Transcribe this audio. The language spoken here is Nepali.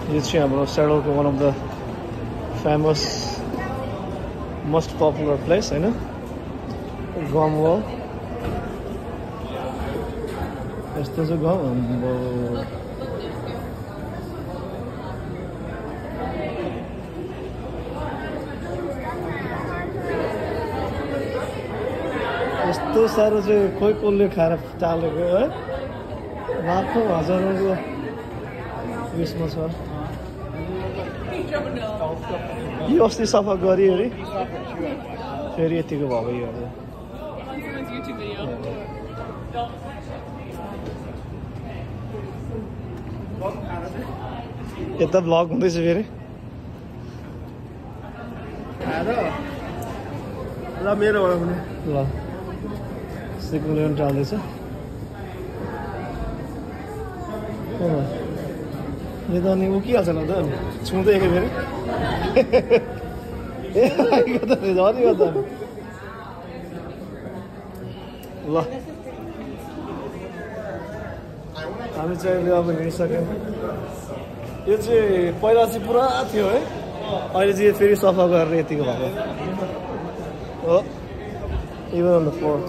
यो चाहिँ हाम्रो सेडलको one of the famous most popular place हैन गम वल यस्तो चाहिँ गम यस्तो साह्रो चाहिँ खोइ कसले खाएर चालेको है लाखौँ हजारौँको उयसमा छ यो अस्ति सफा गरियो अरे फेरि यतिको भएको यो यता भ्लग हुँदैछ फेरि ल मेरोबाट पनि ल सिक्नु चाल्दैछ यो त अनि उकिहाल्छ न त छुँदै एकै फेरि ए झरी गर्दा ल हामी चाहिँ अब हिँडिसक्यौँ यो चाहिँ पहिला चाहिँ पुरा थियो है अहिले चाहिँ फेरि सफा गरेर यतिको भएको हो इभन अन द फ्लोर